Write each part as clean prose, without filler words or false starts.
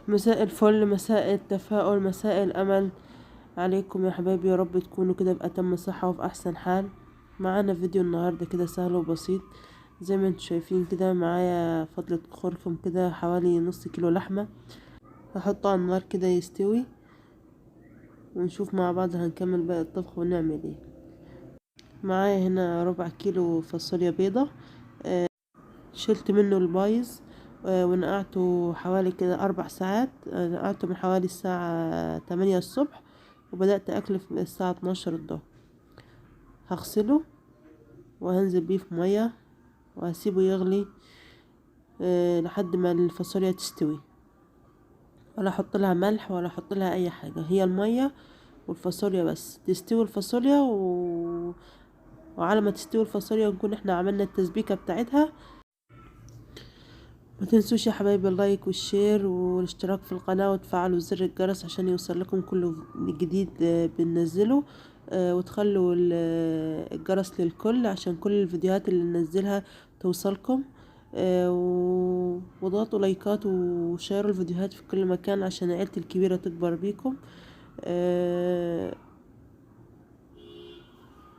مساء الفل، مساء التفاؤل، مساء الأمل عليكم يا حبايبي. يا رب تكونوا كده بأتم صحة وفي أحسن حال. معانا فيديو النهاردة كده سهل وبسيط زي ما انتم شايفين كده. معايا فضلة خركم كده حوالي نص كيلو لحمة، هحطه على النار كده يستوي ونشوف مع بعض هنكمل باقي الطبخ ونعمل ايه. معايا هنا ربع كيلو فاصوليا بيضة، شلت منه البايظ ونقعته حوالي كده 4 ساعات. نقعته من حوالي الساعة 8 الصبح وبدأت أكله في الساعة 12 الظهر. هغسله وهنزل بيه في مية وهسيبه يغلي لحد ما الفاصوليا تستوي، ولا احط لها ملح ولا احط لها اي حاجة، هي المية والفاصوليا بس تستوي الفاصوليا وعلى ما تستوي الفاصوليا نكون احنا عملنا التسبيكة بتاعتها. ما تنسوش يا حبايبي اللايك والشير والاشتراك في القناة وتفعلوا زر الجرس عشان يوصل لكم كل جديد بننزله، وتخلوا الجرس للكل عشان كل الفيديوهات اللي ننزلها توصلكم، وضغطوا لايكات وشيروا الفيديوهات في كل مكان عشان عيلتي الكبيرة تكبر بيكم،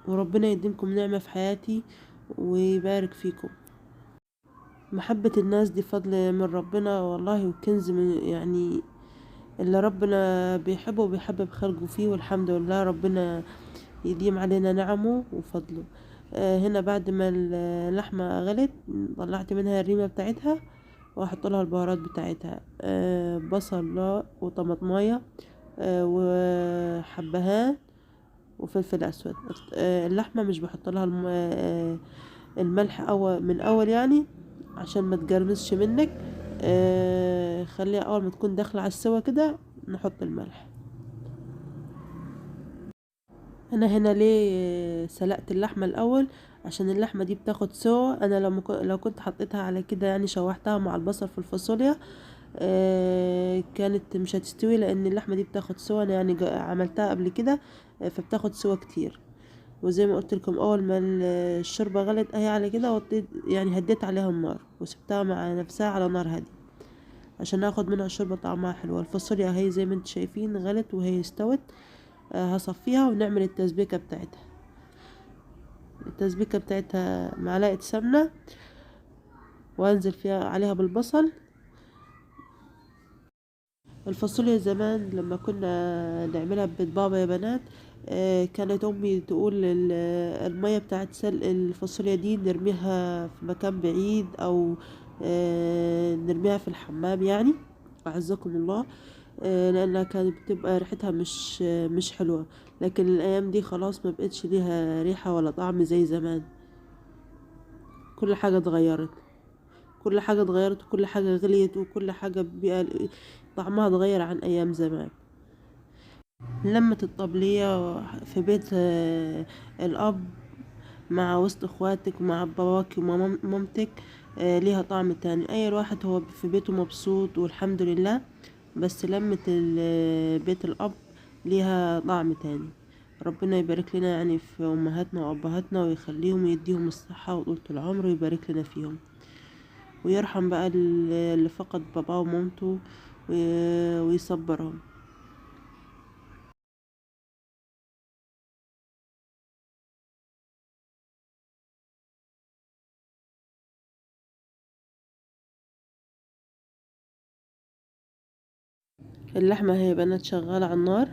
وربنا يديمكم نعمة في حياتي ويبارك فيكم. محبة الناس دي فضل من ربنا والله، وكنز من يعني اللي ربنا بيحبه وبيحبب خلقه فيه، والحمد لله ربنا يديم علينا نعمه وفضله. هنا بعد ما اللحمة غلت طلعت منها الريمة بتاعتها واحط لها البهارات بتاعتها، بصل وطماطمايه وحبهان وفلفل اسود. اللحمة مش بحط لها الملح من اول يعني عشان ما تجرمسش منك. خليها اول ما تكون داخله على السوا كده نحط الملح. انا هنا ليه سلقت اللحمه الاول؟ عشان اللحمه دي بتاخد سوا. انا لو كنت حطيتها على كده يعني شوحتها مع البصل في الفاصوليا كانت مش هتستوي، لان اللحمه دي بتاخد سوا. انا يعني عملتها قبل كده فبتاخد سوا كتير. وزي ما قلت لكم اول ما الشوربه غلت اهي على كده وطيت يعني هديت عليها النار وسبتها مع نفسها على نار هاديه عشان اخد منها الشوربه طعمها حلو. الفاصوليا اهي زي ما انتم شايفين غلت وهي استوت. هصفيها ونعمل التسبيكه بتاعتها. التسبيكه بتاعتها معلقه سمنه وانزل فيها عليها بالبصل. الفاصوليا زمان لما كنا نعملها ببيت بابا يا بنات كانت امي تقول المية بتاعت سلق الفاصوليا دي نرميها في مكان بعيد او نرميها في الحمام يعني اعزكم الله، لانها كانت بتبقى ريحتها مش حلوة. لكن الايام دي خلاص ما بقتش ليها ريحة ولا طعم زي زمان. كل حاجة اتغيرت، كل حاجة اتغيرت وكل حاجة غليت وكل حاجة بقى طعمها اتغير عن أيام زمان. لمة الطبلية في بيت الأب مع وسط اخواتك ومع باباك ومامتك ليها طعم تاني. أي واحد هو في بيته مبسوط والحمد لله، بس لمة بيت الأب ليها طعم تاني. ربنا يبارك لنا يعني في أمهاتنا وأبهاتنا ويخليهم ويديهم الصحة وطولة العمر ويبارك لنا فيهم، ويرحم بقى اللي فقد باباه ومامته ويصبرهم. اللحمة هي بنات شغالة على النار.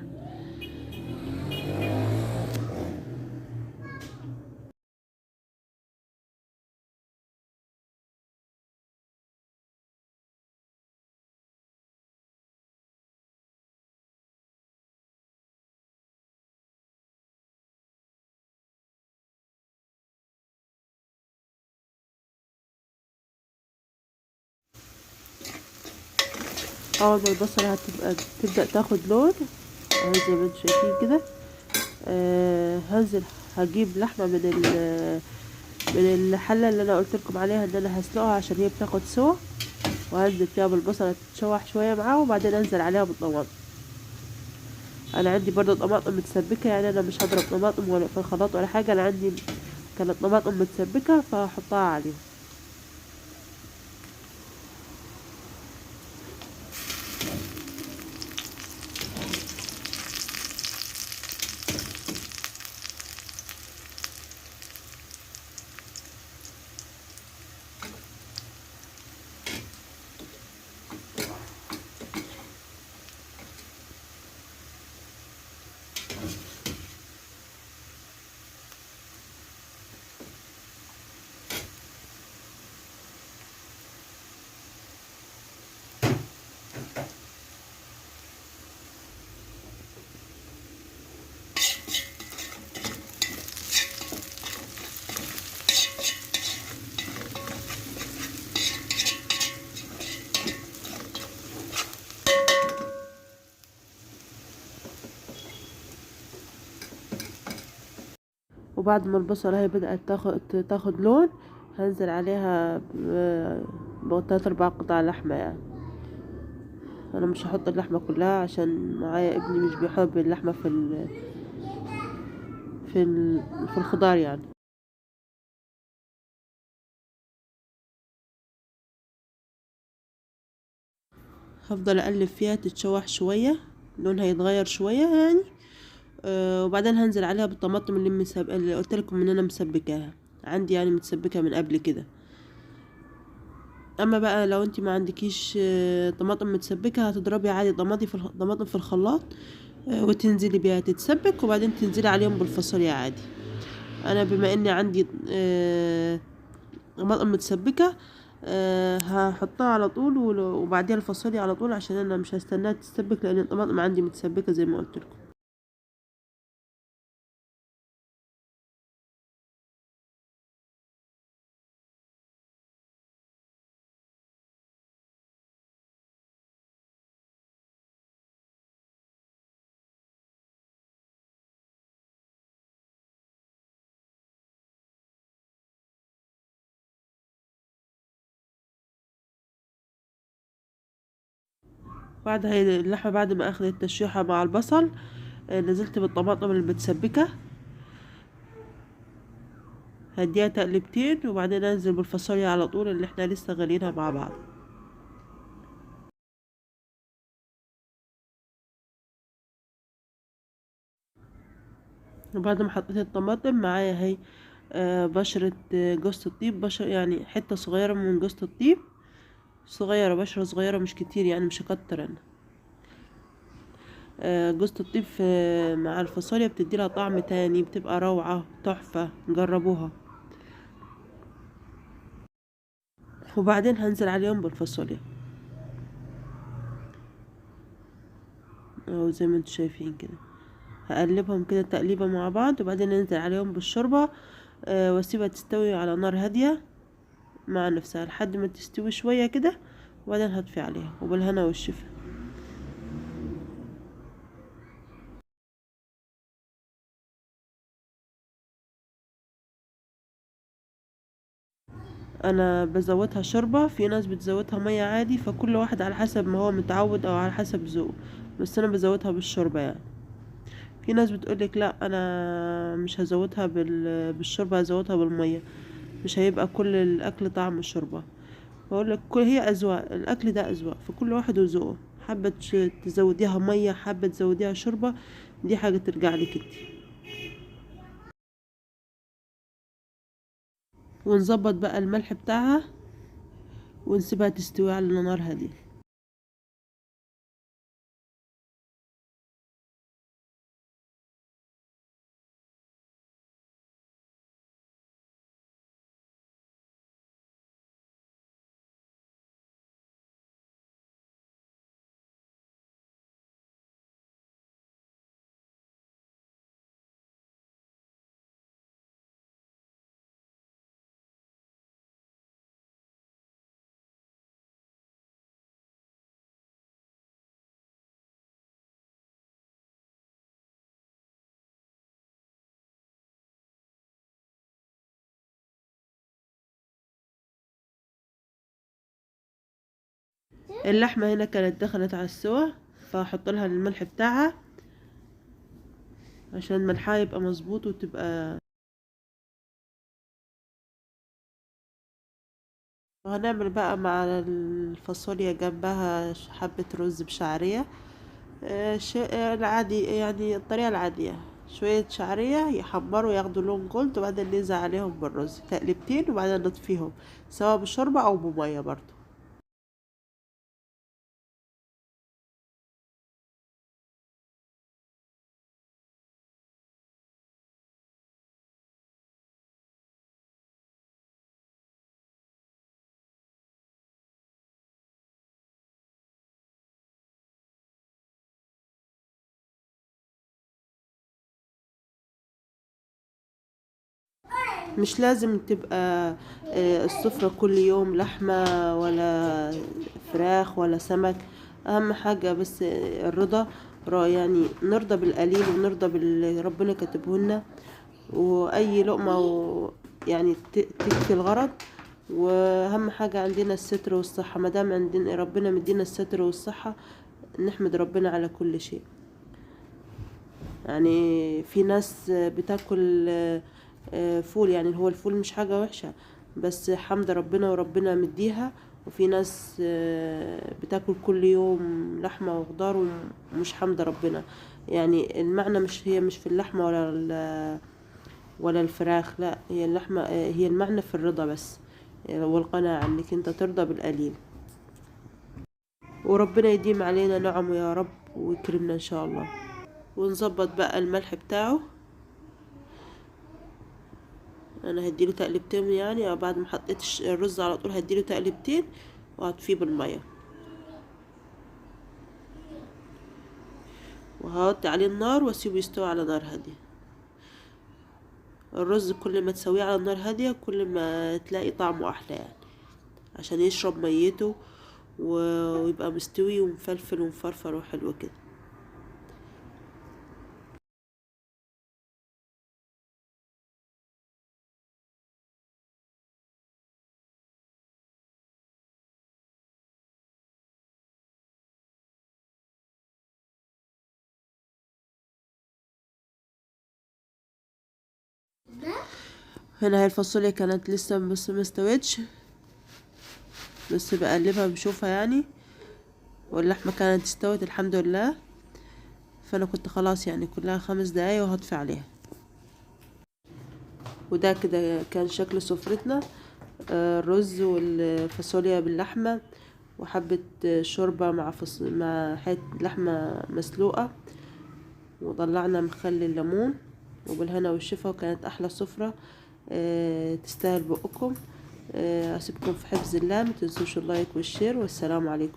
اول ما البصلة تبدأ تاخد لون زي ما انتم شايفين كده هنزل هجيب لحمة من الحلة اللي انا قلت لكم عليها ان انا هسلقها عشان هي بتاخد سوا، وهنزل فيها بالبصلة تتشوح شوية معاه وبعدين انزل عليها بالطماطم. انا عندي برضه طماطم متسبكة، يعني انا مش هضرب طماطم ولا في الخلاط ولا حاجة، انا عندي كانت طماطم متسبكة فهحطها عليها. وبعد ما البصلة هي بدأت تاخد لون، هنزل عليها بتلات اربع قطع لحمة يعني. انا مش هحط اللحمة كلها عشان معايا ابني مش بيحب اللحمة في الخضار يعني. هفضل اقلب فيها تتشوح شوية، لونها يتغير شوية يعني. وبعدين هنزل عليها بالطماطم اللي قلت لكم ان انا مسبكاها عندي يعني، متسبكة من قبل كده. اما بقى لو انت ما عندكيش طماطم متسبكة، هتضربي عادي طماطم في الخلاط، وتنزلي بيها تتسبك، وبعدين تنزلي عليهم بالفاصوليا عادي. انا بما اني عندي طماطم متسبكة، هحطها على طول وبعديها الفاصوليا على طول، عشان انا مش هستناها تتسبك لان الطماطم عندي متسبكة زي ما قلت لكم. بعد هي اللحمة بعد ما اخدت تشويحة مع البصل، نزلت بالطماطم المتسبكة، هديها تقلبتين، وبعدين انزل بالفاصوليا على طول اللي احنا لسه غالينها مع بعض. وبعد ما حطيت الطماطم معايا هي بشرة جوز الطيب، بشرة يعني حتة صغيرة من جوز الطيب، صغيرة، بشرة صغيرة مش كتير يعني، مش هكتر انا. جوز الطيب مع الفاصوليا بتديلها طعم تاني، بتبقى روعة تحفة، جربوها. وبعدين هنزل عليهم بالفاصوليا، أو زي ما انتوا شايفين كده، هقلبهم كده تقليبة مع بعض، وبعدين انزل عليهم بالشوربة، واسيبها تستوي على نار هادية مع نفسها لحد ما تستوي شوية كده، وبعدين هطفي عليها، وبالهنا والشفا. انا بزودها شوربة، في ناس بتزودها مية عادي، فكل واحد على حسب ما هو متعود او على حسب ذوقه، بس انا بزودها بالشوربة يعني. في ناس بتقولك لا، انا مش هزودها بالشوربة، هزودها بالمية، مش هيبقى كل الاكل طعم الشوربة. بقولك كل هي اذواق، الاكل ده اذواق، فكل واحد وذوقه، حابة تزوديها مية، حابة تزوديها شوربة، دي حاجة ترجع لك انتي. ونظبط بقى الملح بتاعها، ونسيبها تستوي على نار هادية. اللحمة هنا كانت دخلت على السوا، فاحط لها الملح بتاعها عشان ملحها يبقى مظبوط وتبقى. وهنعمل بقى مع الفاصوليا جنبها حبة رز بشعرية، العادي يعني، الطريقة العادية، شوية شعرية يحمروا ياخدوا لون جولد، وبعدين ننزل عليهم بالرز تقلبتين، وبعدين نطفيهم سواء بشوربة أو بمية برضو. مش لازم تبقى السفرة كل يوم لحمة ولا فراخ ولا سمك، أهم حاجة بس الرضا، يعني نرضى بالقليل ونرضى باللي ربنا كاتبه لنا، واي لقمة يعني تكفي الغرض. واهم حاجة عندنا الستر والصحة، مادام عندنا ربنا مدينا الستر والصحة نحمد ربنا على كل شيء. يعني في ناس بتاكل فول، يعني هو الفول مش حاجة وحشة، بس حمد ربنا وربنا مديها. وفي ناس بتاكل كل يوم لحمة وخضار ومش حمد ربنا. يعني المعنى مش في اللحمة ولا الفراخ، لا، هي اللحمة، هي المعنى في الرضا بس، والقناعة انك انت ترضى بالقليل. وربنا يديم علينا نعمه يا رب ويكرمنا ان شاء الله. ونظبط بقى الملح بتاعه. انا هديله تقلبتين، يعني او بعد ما حطيت الرز على طول هديله تقلبتين وهطفيه بالميه، وهوطي عليه النار واسيبه يستوي على نار هاديه. الرز كل ما تسويه على نار هاديه كل ما تلاقي طعمه احلى، يعني عشان يشرب ميته ويبقى مستوي ومفلفل ومفرفر وحلو كده. هنا هي الفاصوليا كانت لسه بس مستوتش، بس بقلبها بشوفها يعني. واللحمة كانت استوت الحمد لله. فانا كنت خلاص يعني كلها 5 دقايق وهطفي عليها. وده كده كان شكل سفرتنا، الرز والفاصوليا باللحمة، وحبة شوربة مع حتة لحمة مسلوقة، وطلعنا مخلل الليمون. وبالهنا والشفا، وكانت احلى سفرة تستاهل بقكم. اسيبكم في حفظ الله، متنسوش اللايك والشير، والسلام عليكم.